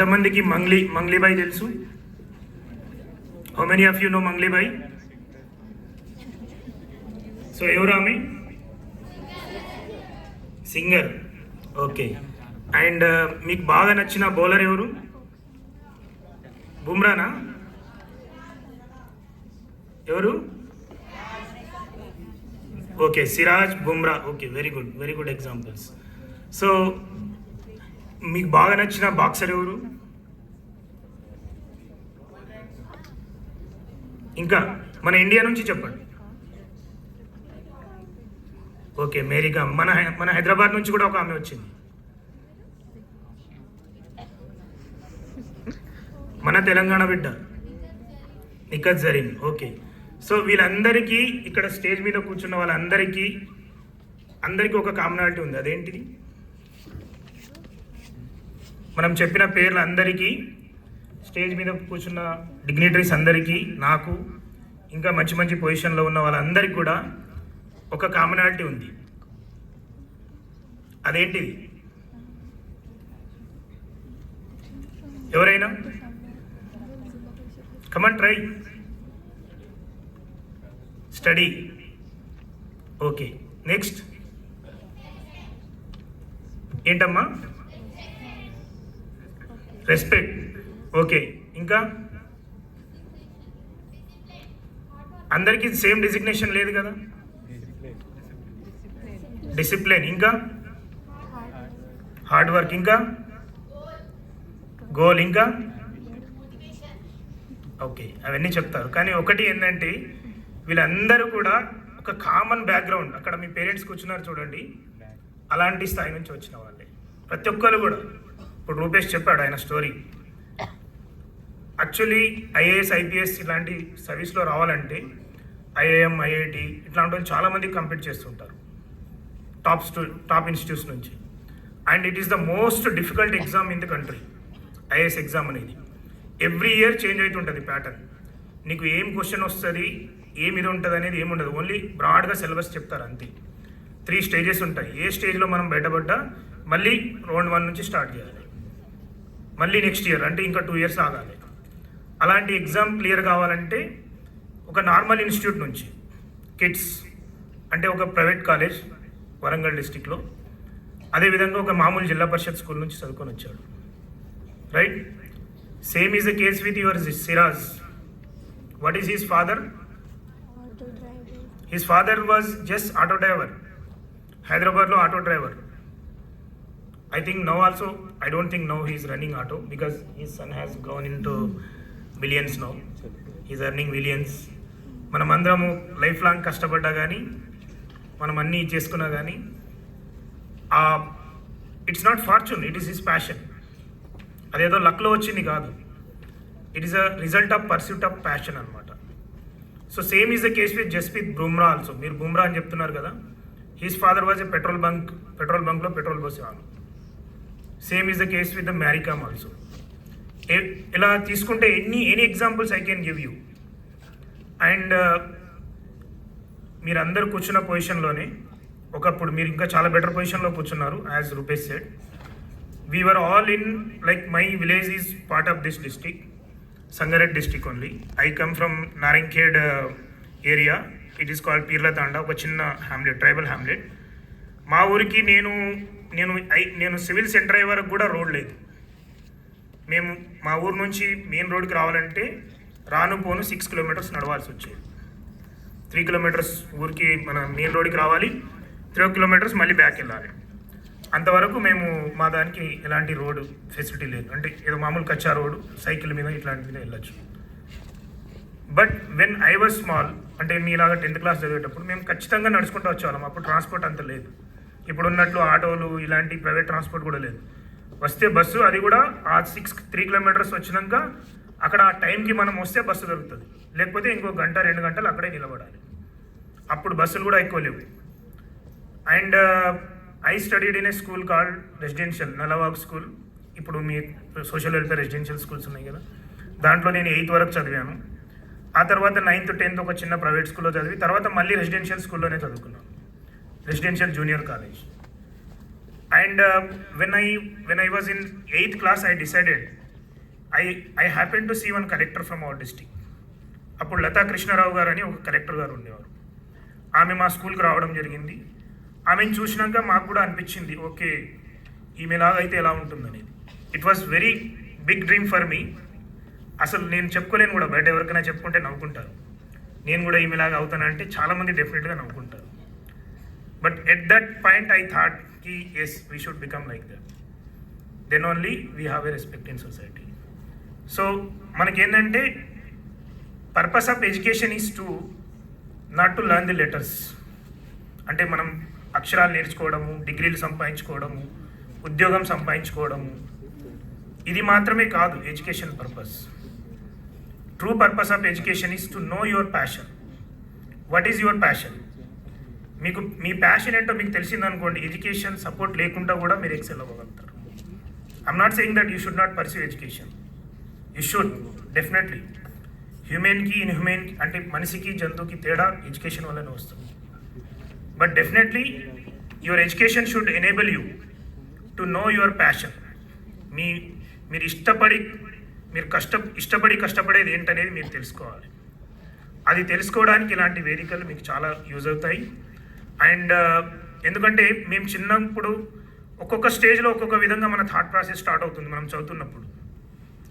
ఎంతమందికి మంగ్లీబాయ్ తెలుసు? How many of you know Mangli Bai? So ఎవరు ఆమె? సింగర్. ఓకే. అండ్ మీకు బాగా నచ్చిన బౌలర్ ఎవరు? బుమ్రానా? ఎవరు? Okay, Siraj, Bumrah. Okay, very good examples. So మీకు బాగా నచ్చిన బాక్సర్ ఎవరు? ఇంకా మన ఇండియా నుంచి చెప్పండి. ఓకే, మేరీగా. మన హైదరాబాద్ నుంచి కూడా ఒక ఆమె వచ్చింది. మన తెలంగాణ బిడ్డ నిఖత్ జరీన్. ఓకే. సో వీళ్ళందరికీ ఇక్కడ స్టేజ్ మీద కూర్చున్న వాళ్ళందరికీ ఒక కామనాలిటీ ఉంది. అదేంటిది? మనం చెప్పిన పేర్లు అందరికీ, స్టేజ్ మీద కూర్చున్న డిగ్నిటరీస్ అందరికీ, నాకు ఇంకా మంచి మంచి పొజిషన్లో ఉన్న వాళ్ళందరికీ కూడా ఒక కామనాలిటీ ఉంది. అదేంటిది? ఎవరైనా come on try. Study. Okay. Next ఏంటమ్మా? రెస్పెక్ట్. ఓకే. ఇంకా అందరికీ సేమ్ డిజిగ్నేషన్ లేదు కదా. డిసిప్లిన్. ఇంకా హార్డ్ వర్క్. ఇంకా గోల్. ఇంకా ఓకే, అవన్నీ చెప్తారు. కానీ ఒకటి ఏంటంటే వీళ్ళందరూ కూడా ఒక కామన్ బ్యాక్గ్రౌండ్. అక్కడ మీ పేరెంట్స్ కూర్చున్నారు చూడండి, అలాంటి స్థాయి నుంచి వచ్చిన వాళ్ళే ప్రతి ఒక్కరు కూడా. ఇప్పుడు రూపేష్ చెప్పాడు ఆయన స్టోరీ. యాక్చువల్లీ ఐఏఎస్, ఐపీఎస్ ఇలాంటి సర్వీస్లో రావాలంటే ఐఐఎం, ఐఐటి ఇట్లాంటి వాళ్ళు చాలామంది కంపీట్ చేస్తుంటారు టాప్ ఇన్స్టిట్యూట్స్ నుంచి. And it is the most difficult exam in the country. IAS exam అనేది ఎవ్రీ ఇయర్ చేంజ్ అవుతుంటుంది ప్యాటర్న్. నీకు ఏం క్వశ్చన్ వస్తుంది, ఏమి ఇది ఉంటుంది అనేది ఏముండదు. ఓన్లీ బ్రాడ్గా సిలబస్ చెప్తారు అంతే. 3 స్టేజెస్ ఉంటాయి. ఏ స్టేజ్లో మనం బయటపడ్డా మళ్ళీ రౌండ్ 1 నుంచి స్టార్ట్ చేయాలి. మళ్ళీ నెక్స్ట్ ఇయర్ అంటే ఇంకా 2 ఇయర్స్ ఆగాలి. అలాంటి ఎగ్జామ్ క్లియర్ కావాలంటే ఒక నార్మల్ ఇన్స్టిట్యూట్ నుంచి, కిడ్స్ అంటే ఒక ప్రైవేట్ కాలేజ్ వరంగల్ డిస్టిక్లో, అదేవిధంగా ఒక మామూలు జిల్లా పరిషత్ స్కూల్ నుంచి చదువుకొని వచ్చాడు. Right? Same is the case with your Siraj. What is his father? His father was just auto driver. Hyderabad lo auto driver. I think now also, I don't think now he is running auto because his son has gone into millions now. He is earning millions. మనం అందరము life long కష్టపడ్డా కానీ, మనం అన్నీ చేసుకున్నా కానీ, it's not fortune, it is his passion. అదేదో లక్లో వచ్చింది కాదు. It is a result of pursuit of passion అనమాట. So same is the case with Jasprit Bumrah also. మీరు బుమ్రా అని చెప్తున్నారు కదా, his father was a petrol బంక్లో పెట్రోల్ పోసేవాడు. Same is the case with the Mary Kom also. ఇలా తీసుకుంటే any examples I can give you. And మీరందరూ కూర్చున్న పొజిషన్లోనే ఒకప్పుడు మీరు ఇంకా చాలా బెటర్ పొజిషన్లో కూర్చున్నారు. As Rupesh said, we were all in, like my village is part of this district, Sangareddy district only. I come from Narankhed area. It is called Pirla Tanda, ఒక చిన్న hamlet, tribal hamlet. మా ఊరికి నేను civil centre అయ్యే వరకు కూడా road లేదు. మేము మా ఊరు నుంచి మెయిన్ రోడ్కి రావాలంటే రాను పోను 6 కిలోమీటర్స్ నడవాల్సి వచ్చేది. 3 కిలోమీటర్స్ ఊరికి మన మెయిన్ రోడ్కి రావాలి, 3 కిలోమీటర్స్ మళ్ళీ బ్యాక్ వెళ్ళాలి. అంతవరకు మేము మా దానికి ఎలాంటి రోడ్డు ఫెసిలిటీ లేదు. అంటే ఏదో మామూలు కచ్చా రోడ్డు, సైకిల్ మీద ఇట్లాంటి మీద వెళ్ళచ్చు. But when I was small, అంటే మీలాగా 10th క్లాస్ చదివేటప్పుడు మేము ఖచ్చితంగా నడుచుకుంటూ వచ్చేవాళ్ళం. అప్పుడు ట్రాన్స్పోర్ట్ అంత లేదు. ఇప్పుడు ఉన్నట్లు ఆటోలు ఇలాంటి ప్రైవేట్ ట్రాన్స్పోర్ట్ కూడా లేదు. వస్తే బస్సు, అది కూడా ఆ 3 కిలోమీటర్స్ వచ్చినాక అక్కడ ఆ టైంకి మనం వస్తే బస్సు దొరుకుతుంది. లేకపోతే ఇంకో గంట 2 గంటలు అక్కడే నిలబడాలి. అప్పుడు బస్సులు కూడా ఎక్కువ లేవు. And I studied in a school called Residential, Nalawag School. ఇప్పుడు మీ సోషల్ వెల్ఫేర్ రెసిడెన్షియల్ స్కూల్స్ ఉన్నాయి కదా, దాంట్లో నేను 8th వరకు చదివాను. ఆ తర్వాత 9th 10th ఒక చిన్న ప్రైవేట్ స్కూల్లో చదివి తర్వాత మళ్ళీ రెసిడెన్షియల్ స్కూల్లోనే చదువుకున్నాను, residential junior college. And when I was in 8th class, I decided I happen to see one collector from our district. అప్పుడు లతా కృష్ణారావు గారు అని ఒక కలెక్టర్ గారు ఉండేవారు. ఆమె మా స్కూల్కి రావడం జరిగింది. ఆమెను చూసినాక మాకు కూడా అనిపించింది, ఓకే ఈమెలాగా అయితే ఎలా ఉంటుందనేది. It was very big dream for me. అసలు నేను చెప్పుకోలేను కూడా, బయట ఎవరికైనా చెప్పుకుంటే నవ్వుకుంటారు. నేను కూడా ఈమెలాగా అవుతానంటే చాలామంది డెఫినెట్గా నవ్వుకుంటారు. But at that point I thought కి yes we should become like that. Then only we have a respect in society. So మనకేంటంటే purpose of education is to not to learn the letters. అంటే మనం అక్షరాలు నేర్చుకోవడము, డిగ్రీలు సంపాదించుకోవడము, ఉద్యోగం సంపాదించుకోవడము, ఇది మాత్రమే కాదు education purpose. True purpose of education is to know your passion. What is your passion? మీకు మీ ప్యాషన్ ఏంటో మీకు తెలిసిందనుకోండి, ఎడ్యుకేషన్ సపోర్ట్ లేకుండా కూడా మీరు ఎక్సెల్ అవ్వగలుగుతారు. I'm not saying that you should not perceive education. You should definitely. హ్యూమెన్కి inhuman అంటే మనిషికి జంతువుకి తేడా ఎడ్యుకేషన్ వల్లనే వస్తుంది. But definitely your education should enable you to know your passion. మీరు ఇష్టపడి కష్టపడేది ఏంటనేది మీరు తెలుసుకోవాలి. అది తెలుసుకోవడానికి ఇలాంటి వేదికలు మీకు చాలా యూజ్ అవుతాయి. అండ్ ఎందుకంటే మేము చిన్నప్పుడు ఒక్కొక్క స్టేజ్లో ఒక్కొక్క విధంగా మన థాట్ ప్రాసెస్ స్టార్ట్ అవుతుంది మనం చదువుతున్నప్పుడు.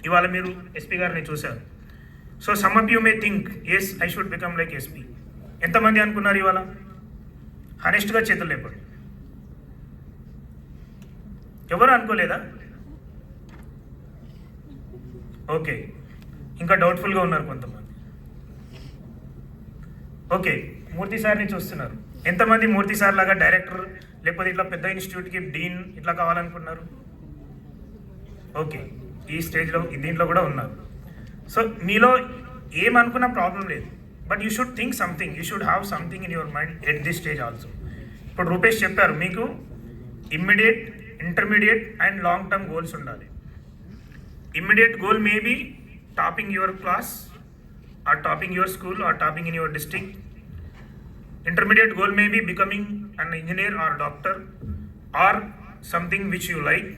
ఇవాళ మీరు ఎస్పీ గారిని చూశారు. So some of you may think as I should become like SP. ఎంతమంది అనుకున్నారు ఇవాళ? హానెస్ట్గా చేతులు లేపండి. ఎవరు అనుకోలేదా? ఓకే, ఇంకా డౌట్ఫుల్గా ఉన్నారు కొంతమంది. ఓకే, మూర్తి సార్ని చూస్తున్నారు. ఎంతమంది మూర్తి సార్ లాగా డైరెక్టర్ లేకపోతే ఇట్లా పెద్ద ఇన్స్టిట్యూట్కి డీన్ ఇట్లా కావాలనుకున్నారు? ఓకే, ఈ స్టేజ్లో దీంట్లో కూడా ఉన్నారు. సో మీలో ఏమనుకున్న ప్రాబ్లం లేదు. But you should think something. You should have something in your mind at this stage also. ఇప్పుడు రూపేష్ చెప్పారు, మీకు immediate, intermediate and long term goals ఉండాలి. Immediate goal may be topping your class or topping your school or topping in your district. Intermediate goal may be becoming an engineer or doctor or something which you like.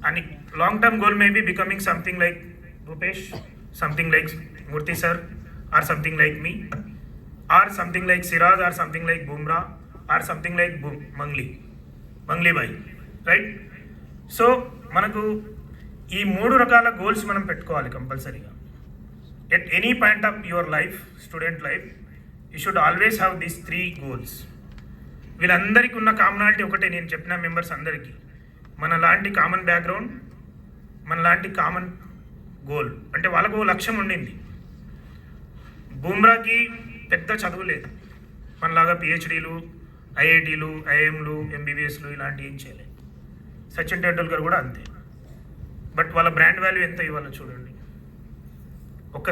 And long term goal may be becoming something like Rupesh, something like Murthy sir, or something like me, or something like Siraj, or something like Bumrah, or something like Mangli bhai, right? So manaku ee moodu rakala goals manam pettukovali compulsory ga. At any point of your life, student life, you should always have these 3 goals. వీళ్ళందరికీ ఉన్న commonality ఒకటే, నేను చెప్పిన members అందరికీ మన లాంటి common background, మన లాంటి కామన్ గోల్. అంటే వాళ్ళకు లక్ష్యం ఉండింది. బూమ్రాకి పెద్ద చదువు లేదు, మనలాగా పిహెచ్డీలు, ఐఐటీలు, ఐఎంలు, ఎంబీబీఎస్లు ఇలాంటివి ఏం చేయలేదు. సచిన్ టెండూల్కర్ కూడా అంతే. బట్ వాళ్ళ బ్రాండ్ వాల్యూ ఎంత ఇవ్వాలో చూడండి. ఒక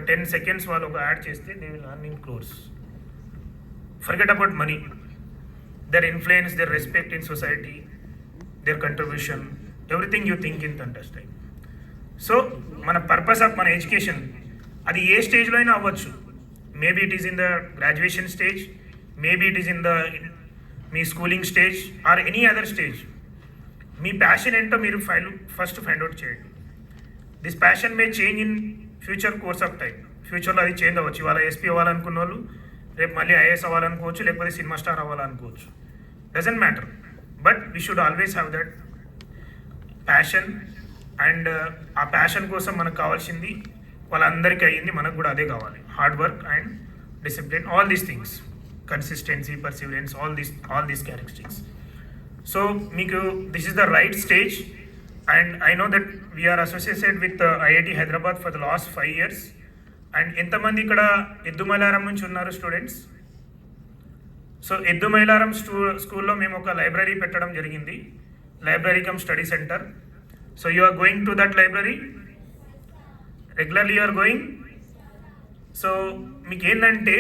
10 seconds వాళ్ళు ఒక యాడ్ చేస్తే they will earn in crores. Forget about money. Their influence, their respect in society, their contribution, everything you think in that time. So మన పర్పస్ ఆఫ్ మన ఎడ్యుకేషన్ అది ఏ స్టేజ్లో అయినా అవ్వచ్చు. Maybe it is in the graduation stage, maybe it is in the me schooling stage or any other stage. Me passion ఏంటో మీరు first find out చేయండి. This passion May change in future course of time. ఫ్యూచర్లో అది change అవ్వచ్చు. ఇవాళ SP అవ్వాలనుకున్న వాళ్ళు రేపు మళ్ళీ ఐఏఎస్ అవ్వాలనుకోవచ్చు, లేకపోతే సినిమా స్టార్ అవ్వాలనుకోవచ్చు. Doesn't matter. But we should always have that passion. And ఆ ప్యాషన్ కోసం మనకు కావాల్సింది వాళ్ళందరికీ అయ్యింది, మనకు కూడా అదే కావాలి. Hard work and discipline, all these things, consistency, perseverance, all these characteristics. So మీకు this is the right stage. And I know that we are associated with IIT Hyderabad for the last 5 years. And ఎంతమంది ఇక్కడ ఎద్దు మైలారం నుంచి ఉన్నారు students? So ఎద్దు మైలారం స్కూల్లో మేము ఒక లైబ్రరీ పెట్టడం జరిగింది, library cum study centre. So you are going to that library regularly, you are going. So మీకు ఏంటంటే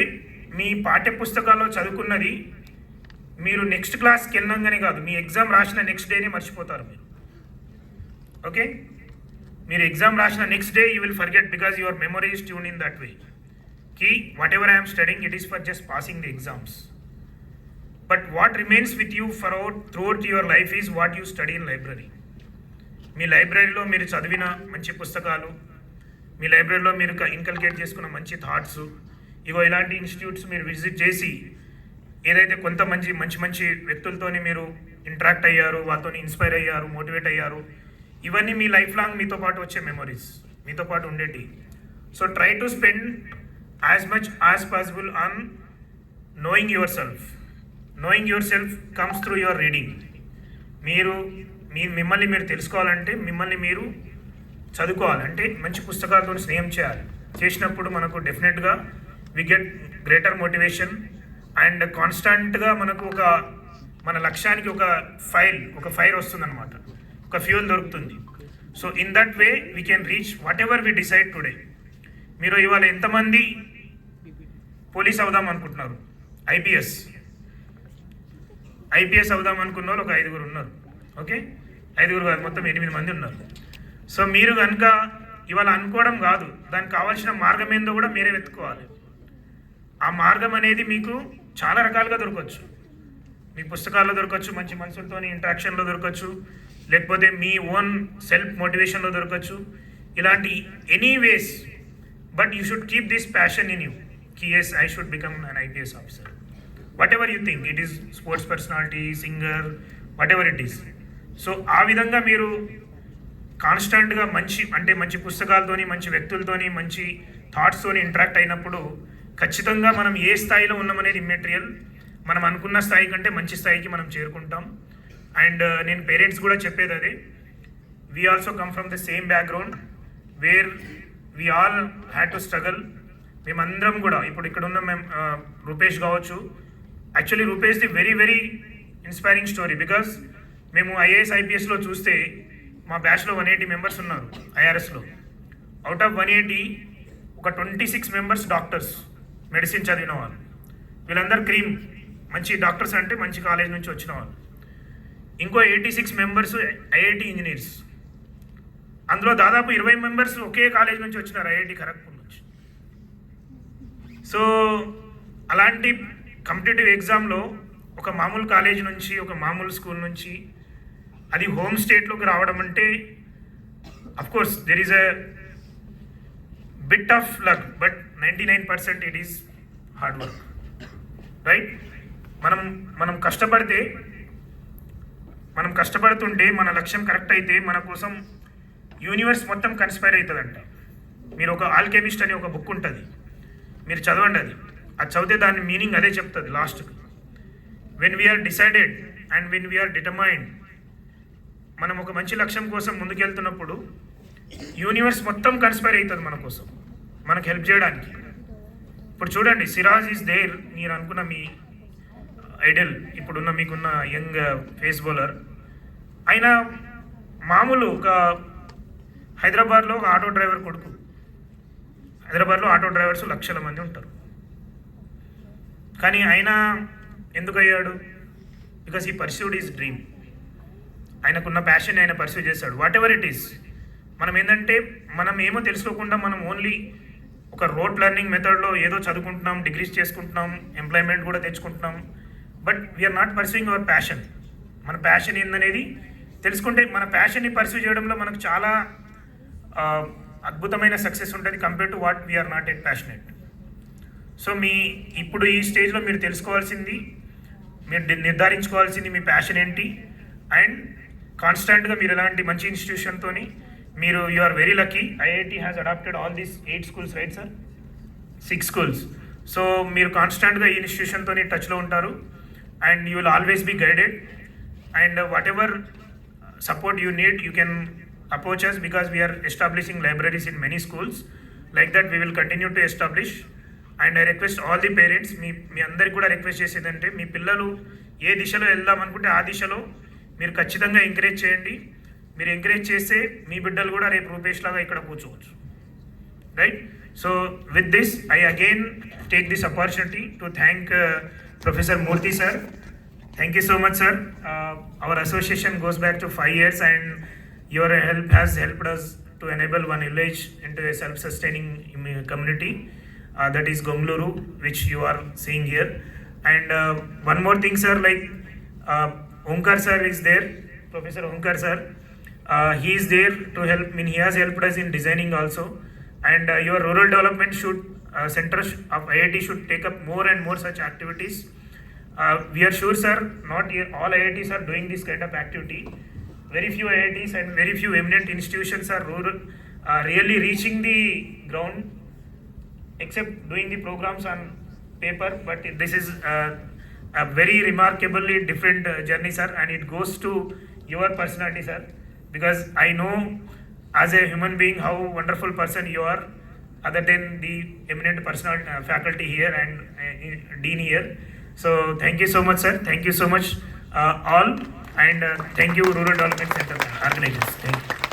మీ పాఠ్య పుస్తకాల్లో చదువుకున్నది మీరు నెక్స్ట్ క్లాస్కి వెళ్ళంగానే కాదు, మీ ఎగ్జామ్ రాసిన నెక్స్ట్ డేనే మర్చిపోతారు మీరు. ఓకే, మీరు ఎగ్జామ్ రాసిన next day you will forget because your memory is tune in that way కి whatever I'm studying it is for just passing the exams. But what remains with you throughout your life is what you study in library. మీ లైబ్రరీలో మీరు చదివిన మంచి పుస్తకాలు, మీ లైబ్రరీలో మీరు inculcate చేసుకున్న మంచి థాట్స్, ఇగో ఇలాంటి ఇన్స్టిట్యూట్స్ మీరు విజిట్ చేసి ఏదైతే కొంత మంచి మంచి వ్యక్తులతోని మీరు ఇంటరాక్ట్ అయ్యారు, వాళ్ళతో ఇన్స్పైర్ అయ్యారు, మోటివేట్ అయ్యారు, ఇవన్నీ మీ లైఫ్ లాంగ్ మీతో పాటు వచ్చే మెమరీస్, మీతో పాటు ఉండేటి. So try to spend as much as possible on knowing yourself. Knowing yourself comes through your reading. మిమ్మల్ని మీరు తెలుసుకోవాలంటే మిమ్మల్ని మీరు చదువుకోవాలంటే మంచి పుస్తకాలతో స్నేహం చేయాలి. చేసినప్పుడు మనకు డెఫినెట్గా we get greater motivation and కాన్స్టెంట్గా మనకు మన లక్ష్యానికి ఒక ఫైర్ వస్తుందన్నమాట, ఒక ఫ్యూయల్ దొరుకుతుంది. So in that way we can reach whatever we decide today. మీరు ఇవాళ ఎంతమంది పోలీస్ అవుదాం అనుకుంటున్నారు? ఐపీఎస్ అవుదాం అనుకున్న వాళ్ళు ఒక 5 ఉన్నారు. ఓకే, 5 కాదు, మొత్తం 8 మంది ఉన్నారు. సో మీరు కనుక ఇవాళ అనుకోవడం కాదు, దానికి కావాల్సిన మార్గం ఏందో కూడా మీరే వెతుక్కోవాలి. ఆ మార్గం అనేది మీకు చాలా రకాలుగా దొరకవచ్చు. మీ పుస్తకాల్లో దొరకచ్చు, మంచి మనుషులతో ఇంటరాక్షన్లో దొరకచ్చు, లేకపోతే మీ ఓన్ సెల్ఫ్ మోటివేషన్లో దొరకచ్చు. ఇలాంటి any ways, but you should keep this passion in you. Yes, I should become an IPS officer. Whatever you think, it is sports personality, singer, whatever it is. So ఆ విధంగా మీరు కాన్స్టెంట్గా మంచి పుస్తకాలతోని, మంచి వ్యక్తులతోని, మంచి థాట్స్తోని interact అయినప్పుడు ఖచ్చితంగా మనం ఏ స్థాయిలో ఉన్నామనేది ఇమ్మెటీరియల్. మనం అనుకున్న స్థాయి కంటే మంచి స్థాయికి మనం చేరుకుంటాం. అండ్ నేను పేరెంట్స్ కూడా చెప్పేది అదే, we also come from the same background where we all had to struggle. మేమందరం కూడా ఇప్పుడు ఇక్కడ ఉన్న రూపేష్ కావచ్చు. Actually Rupesh the very very inspiring story. Because మేము ఐఏఎస్ ఐపీఎస్లో చూస్తే మా బ్యాచ్లో 180 మెంబర్స్ ఉన్నారు. ఐఆర్ఎస్లో అవుట్ ఆఫ్ 180 ఒక 26 మెంబర్స్ డాక్టర్స్, మెడిసిన్ చదివిన వాళ్ళు. వీళ్ళందరూ మంచి డాక్టర్స్ అంటే మంచి కాలేజ్ నుంచి వచ్చిన వాళ్ళు. ఇంకో 86 మెంబర్స్ ఐఐటి ఇంజనీర్స్. అందులో దాదాపు 20 మెంబర్స్ ఒకే కాలేజ్ నుంచి వచ్చినారు, ఐఐటి ఖరగ్పూర్ నుంచి. సో అలాంటి కాంపిటేటివ్ ఎగ్జామ్లో ఒక మామూలు కాలేజ్ నుంచి, ఒక మామూలు స్కూల్ నుంచి అది హోమ్ స్టేట్లోకి రావడం అంటే of course there is a bit of luck, but 99% it is hard work, right? మనం కష్టపడుతుంటే మన లక్ష్యం కరెక్ట్ అయితే మన కోసం యూనివర్స్ మొత్తం కన్స్పైర్ అవుతుందంట. మీరు ఒక ఆల్కెమిస్ట్ అని ఒక బుక్ ఉంటుంది, మీరు చదవండి. అది చదివితే దాని మీనింగ్ అదే చెప్తుంది లాస్ట్కి. When we are decided and when we are determined, మనం ఒక మంచి లక్ష్యం కోసం ముందుకెళ్తున్నప్పుడు యూనివర్స్ మొత్తం కన్స్పైర్ అవుతుంది మన కోసం, మనకు హెల్ప్ చేయడానికి. ఇప్పుడు చూడండి, సిరాజ్ ఈజ్ దేర్. మీరు అనుకున్న మీ ఐడల్, ఇప్పుడున్న మీకున్న యంగ్ ఫేస్ బౌలర్, ఆయన మామూలు ఒక హైదరాబాద్లో ఒక ఆటో డ్రైవర్ కొడుకు. హైదరాబాద్లో ఆటో డ్రైవర్స్ లక్షల మంది ఉంటారు. కానీ ఆయన ఎందుకు అయ్యాడు? బికాస్ ఈ పర్స్యూడ్ ఈజ్ డ్రీమ్. ఆయనకున్న ప్యాషన్ ఆయన పర్స్యూ చేశాడు. What ever it is. మనం ఏంటంటే మనం ఏమో తెలుసుకోకుండా మనం ఓన్లీ ఒక రోడ్ లెర్నింగ్ మెథడ్లో ఏదో చదువుకుంటున్నాం, డిగ్రీస్ చేసుకుంటున్నాం, ఎంప్లాయ్మెంట్ కూడా తెచ్చుకుంటున్నాం, but we are not pursuing our passion. మన ప్యాషన్ ఏందనేది తెలుసుకుంటే మన ప్యాషన్ని పర్స్యూ చేయడంలో మనకు చాలా అద్భుతమైన సక్సెస్ ఉంటుంది compare to what we are not at passionate. So ఇప్పుడు ఈ స్టేజ్లో మీరు తెలుసుకోవాల్సింది, మీరు నిర్ధారించుకోవాల్సింది మీ ప్యాషన్ ఏంటి. అండ్ కాన్స్టెంట్గా మీరు ఎలాంటి మంచి ఇన్స్టిట్యూషన్తో you are very lucky. IIT has adapted all these 8 schools, right sir? 6 schools. So మీరు కాన్స్టెంట్గా ఈ ఇన్స్టిట్యూషన్తో టచ్లో ఉంటారు and you will always be guided. And whatever support you need, you can approach us because we are establishing libraries in many schools. Like that we will continue to establish. And I request all the parents, మీ అందరికి కూడా request చేసేదంటే, మీ పిల్లలు ఏ దిశలో వెళ్దాం అనుకుంటే ఆ దిశలో మీరు ఖచ్చితంగా ఎంకరేజ్ చేయండి. మీరు ఎంకరేజ్ చేస్తే మీ బిడ్డలు కూడా రేపు రూపేష్ లాగా ఇక్కడ కూర్చోవచ్చు, right? So with this I again take this opportunity to thank Professor Murthy sir. Thank you so much, sir. Our association goes back to 5 years and your help has helped us to enable one village into a self-sustaining community, that is Gongaluru, which you are seeing here. And one more thing, sir, like Onkar sir is there, Professor Onkar sir. He is there to help. I mean, he has helped us in designing also. And your rural development center of IIT should take up more and more such activities. We are sure, sir, not all IITs are doing this kind of activity. Very few IITs and very few eminent institutions are really reaching the ground, except doing the programs on paper. But this is a very remarkably different journey, sir, and it goes to your personality, sir, because I know as a human being how wonderful person you are, other than the eminent personal faculty here and dean here. So thank you so much, sir. Thank you so much, all, and thank you, Rural Development Center organizers. Thank you.